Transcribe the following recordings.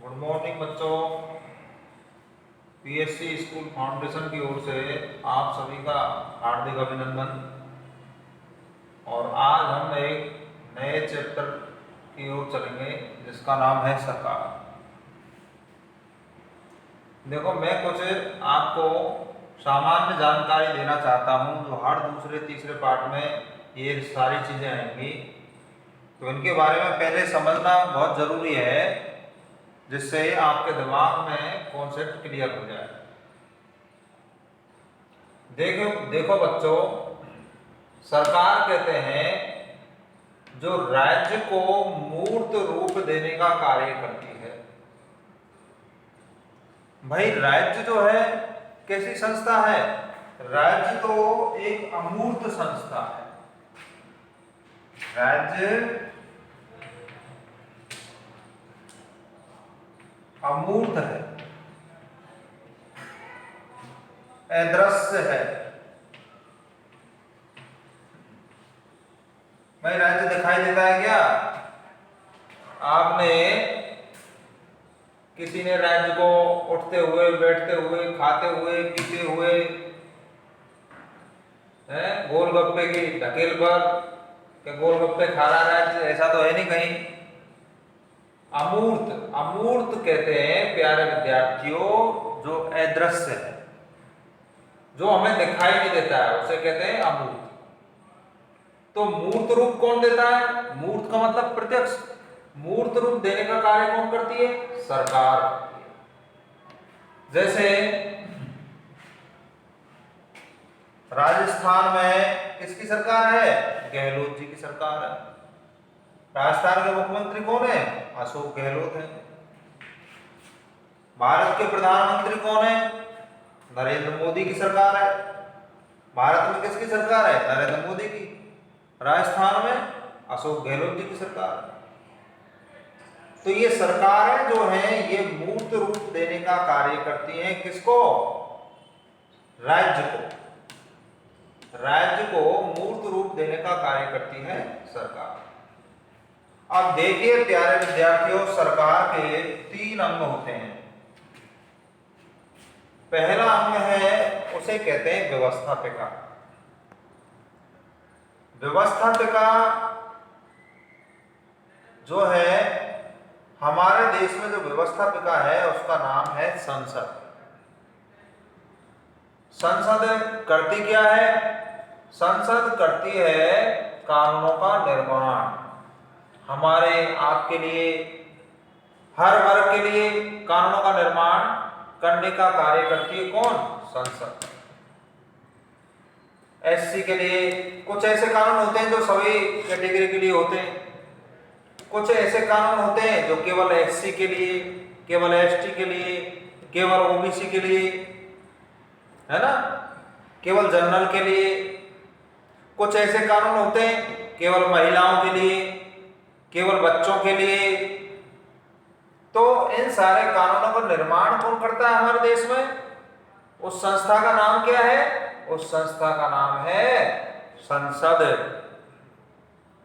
Good morning बच्चों। PSC school foundation की ओर से आप सभी का हार्दिक अभिनंदन। और आज हम एक नए चैप्टर की ओर चलेंगे जिसका नाम है सरकार। देखो, मैं कुछ आपको सामान्य जानकारी देना चाहता हूं जो हर दूसरे तीसरे पार्ट में ये सारी चीज़ें आएंगी, तो इनके बारे में पहले समझना बहुत ज़रूरी है जिससे आपके दिमाग में कॉन्सेप्ट क्लियर हो जाए। देखो देखो बच्चों, सरकार कहते हैं जो राज्य को मूर्त रूप देने का कार्य करती है। भाई, राज्य जो है कैसी संस्था है? राज्य तो एक अमूर्त संस्था है। राज्य अमूर्त है, अदृश्य है। भाई, राज्य दिखाई देता है क्या? आपने किसी ने राज्य को उठते हुए, बैठते हुए, खाते हुए, पीते हुए, गोलगप्पे की ढकेल पर के गोलगप्पे खा रहा राज्य, ऐसा तो है नहीं कहीं। अमूर्त अमूर्त कहते हैं प्यारे विद्यार्थियों जो अदृश्य है, जो हमें दिखाई नहीं देता है, उसे कहते हैं अमूर्त। तो मूर्त रूप कौन देता है? मूर्त का मतलब प्रत्यक्ष। मूर्त रूप देने का कार्य कौन करती है? सरकार करती है। जैसे राजस्थान में किसकी सरकार है? गहलोत जी की सरकार है। राजस्थान के मुख्यमंत्री कौन है? अशोक गहलोत है। भारत के प्रधानमंत्री कौन है? नरेंद्र मोदी की सरकार है। भारत में किसकी सरकार है? नरेंद्र मोदी की। राजस्थान में अशोक गहलोत जी की सरकार है। तो ये सरकारें जो हैं ये मूर्त रूप देने का कार्य करती हैं। किसको? राज्य को। राज्य को मूर्त रूप देने का कार्य करती है सरकार। अब देखिए प्यारे विद्यार्थियों, सरकार के 3 अंग होते हैं। पहला अंग है, उसे कहते हैं व्यवस्थापिका। व्यवस्थापिका जो है हमारे देश में जो व्यवस्थापिका है उसका नाम है संसद। संसद करती क्या है? संसद करती है कानूनों का निर्माण। हमारे आपके लिए, हर वर्ग के लिए कानूनों का निर्माण करने का कार्य करती है कौन? संसद। एससी के लिए कुछ ऐसे कानून होते हैं जो सभी कैटेगरी के लिए होते हैं। कुछ ऐसे कानून होते हैं जो केवल एससी के लिए, केवल एसटी के लिए, केवल ओबीसी के लिए, है ना, केवल जनरल के लिए। कुछ ऐसे कानून होते हैं केवल महिलाओं के लिए, केवल बच्चों के लिए। तो इन सारे कानूनों का निर्माण कौन करता है हमारे देश में? उस संस्था का नाम क्या है? उस संस्था का नाम है संसद।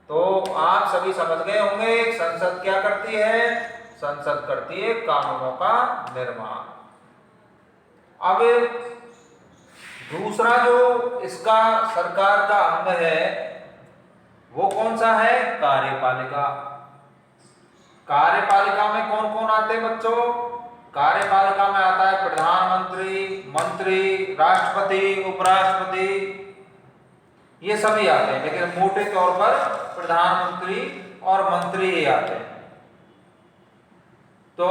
तो आप सभी समझ गए होंगे संसद क्या करती है? संसद करती है कानूनों का निर्माण। अब दूसरा जो इसका सरकार का अंग है वो कौन सा है? कार्यपालिका। कार्यपालिका में कौन कौन आते हैं बच्चों? कार्यपालिका में आता है प्रधानमंत्री, मंत्री, राष्ट्रपति, उपराष्ट्रपति, ये सभी आते हैं, लेकिन मोटे तौर पर प्रधानमंत्री और मंत्री ही आते हैं। तो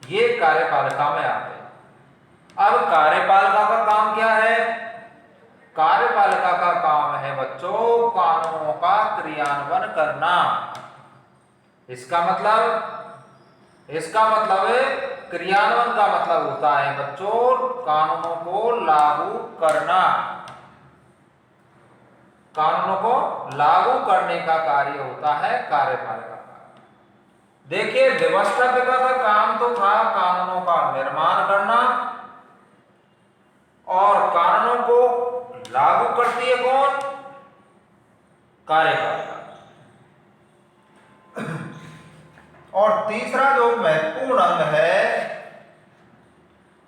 ये कार्यपालिका में आते हैं। अब कार्यपालिका का काम क्या है? कार्यपालिका का काम है बच्चों कानूनों का क्रियान्वयन करना। इसका मतलब है क्रियान्वयन का मतलब होता है बच्चों कानूनों को लागू करना। कानूनों को लागू करने का कार्य होता है कार्यपालिका का। देखिए, व्यवस्थापिका का काम तो था कानूनों का निर्माण करना, और कानूनों को लागू करती है कौन? कार्यपालिका। और तीसरा जो महत्वपूर्ण अंग है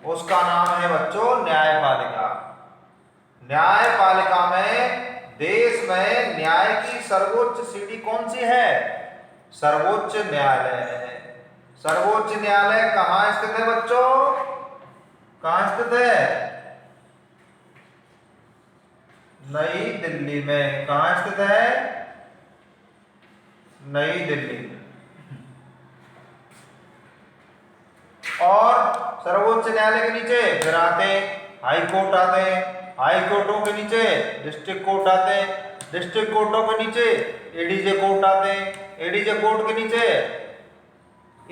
उसका नाम है बच्चों न्यायपालिका। न्यायपालिका में देश में न्याय की सर्वोच्च सीढ़ी कौन सी है? सर्वोच्च न्यायालय है। सर्वोच्च न्यायालय कहाँ स्थित है बच्चों? कहाँ स्थित है? नई दिल्ली में। कहाँ स्थित है? नई दिल्ली में। और सर्वोच्च न्यायालय के नीचे फिर आते हैं हाई कोर्ट आते हैं, हाई कोर्टों के नीचे डिस्ट्रिक्ट कोर्ट आते हैं, डिस्ट्रिक्ट कोर्टों के नीचे एडीजे कोर्ट आते हैं, एडीजे कोर्ट के नीचे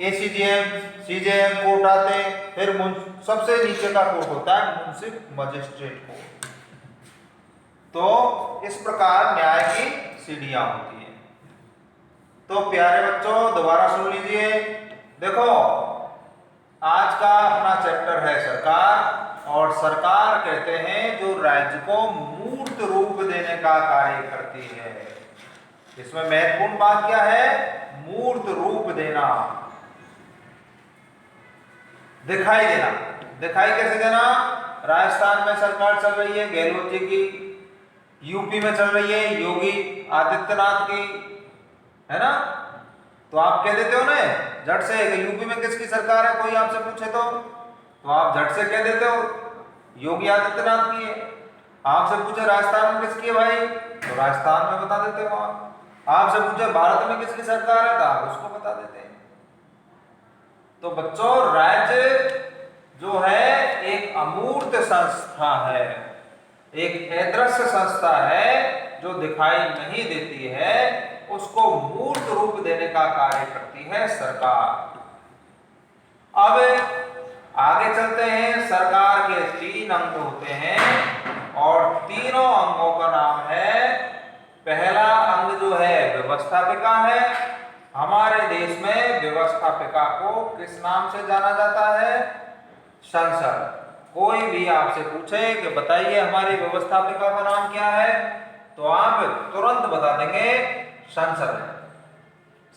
एसीजेएम सीजेएम कोर्ट आते हैं, फिर सबसे नीचे का कोर्ट होता है मुंसिफ मजिस्ट्रेट कोर्ट। तो इस प्रकार न्याय की सीढ़ियां होती है। तो प्यारे बच्चों दोबारा सुन लीजिए। देखो आज का अपना चैप्टर है सरकार, और सरकार कहते हैं जो राज्य को मूर्त रूप देने का कार्य करती है। इसमें महत्वपूर्ण बात क्या है? मूर्त रूप देना, दिखाई देना। दिखाई कैसे देना? राजस्थान में सरकार चल रही है गहलोत जी की, यूपी में चल रही है योगी आदित्यनाथ की, है ना? तो आप कह देते हो ना झट से यूपी में किसकी सरकार है, कोई आपसे पूछे तो आप झट से कह देते हो योगी आदित्यनाथ की है। आपसे पूछे राजस्थान में किसकी है भाई, तो राजस्थान में बता देते हो आप। आपसे पूछे भारत में किसकी सरकार है तो आप उसको बता देते हैं। तो बच्चों राज्य जो है एक अमूर्त संस्था है, एक अदृश्य संस्था है जो दिखाई नहीं देती है, उसको मूर्त रूप देने का कार्य करती है सरकार। अब आगे चलते हैं। सरकार के 3 अंग होते हैं और तीनों अंगों का नाम है, पहला अंग जो है व्यवस्थापिका है। हमारे देश में व्यवस्थापिका को किस नाम से जाना जाता है? संसद। कोई भी आपसे पूछे कि बताइए हमारी व्यवस्थापिका का नाम क्या है, तो आप तुरंत बता देंगे संसद है।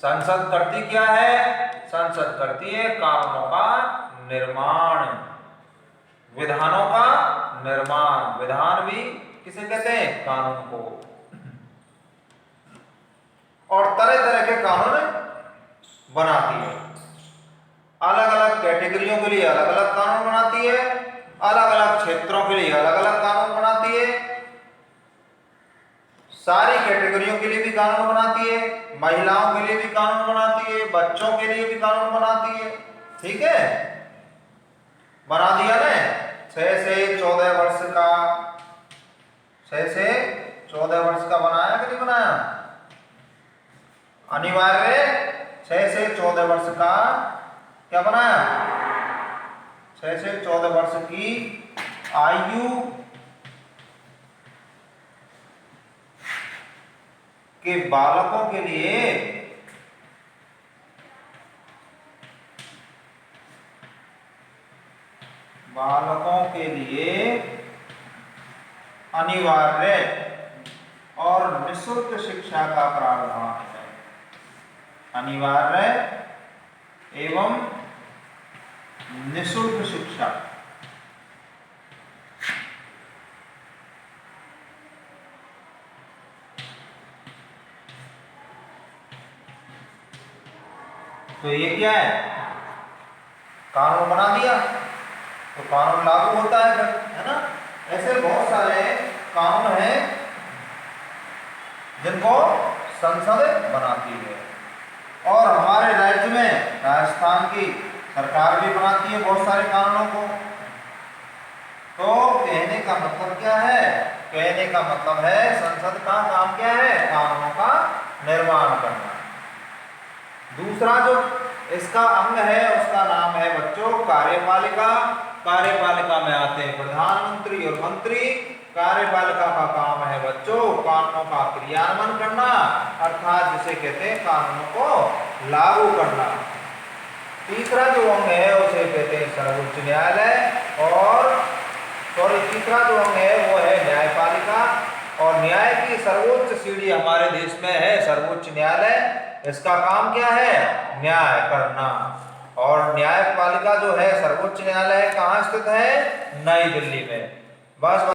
संसद करती क्या है? संसद करती है कानूनों का निर्माण, विधानों का निर्माण। विधान भी किसे कहते हैं? कानून को। और तरह तरह के कानून बनाती है। अलग अलग कैटेगरियों के लिए अलग अलग कानून बनाती है, अलग अलग क्षेत्रों के लिए अलग अलग कानून बनाती है, सारी कैटेगरियों के लिए भी कानून बनाती है, महिलाओं के लिए भी कानून बनाती है, बच्चों के लिए भी कानून बनाती है। ठीक है, बना दिया ना। 6 से 14 वर्ष का, 6 से 14 वर्ष का बनाया कि नहीं बनाया? अनिवार्य 6 से 14 वर्ष का क्या बनाया? 6 से 14 वर्ष की आयु के बालकों के लिए अनिवार्य और निःशुल्क शिक्षा का प्रावधान है। अनिवार्य एवं निःशुल्क शिक्षा। तो ये क्या है? कानून बना दिया तो कानून लागू होता है, है ना? ऐसे बहुत सारे कानून हैं जिनको संसद बनाती है। और हमारे राज्य में राजस्थान की सरकार भी बनाती है बहुत सारे कानूनों को। तो कहने का मतलब क्या है? कहने का मतलब है संसद का काम क्या है? कानूनों का निर्माण करना। दूसरा जो इसका अंग है उसका नाम है बच्चों कार्यपालिका। कार्यपालिका में आते हैं प्रधानमंत्री और मंत्री। कार्यपालिका का काम है बच्चों कानूनों का क्रियान्वयन करना, अर्थात जिसे कहते हैं कानूनों को लागू करना। तीसरा जो अंग है उसे कहते हैं सर्वोच्च न्यायालय, और तीसरा जो अंग है वो है न्यायपालिका। और न्याय की सर्वोच्च सीढ़ी हमारे देश में है सर्वोच्च न्यायालय। इसका काम क्या है? न्याय करना। और न्यायपालिका जो है सर्वोच्च न्यायालय कहाँ स्थित है? नई दिल्ली में। बस।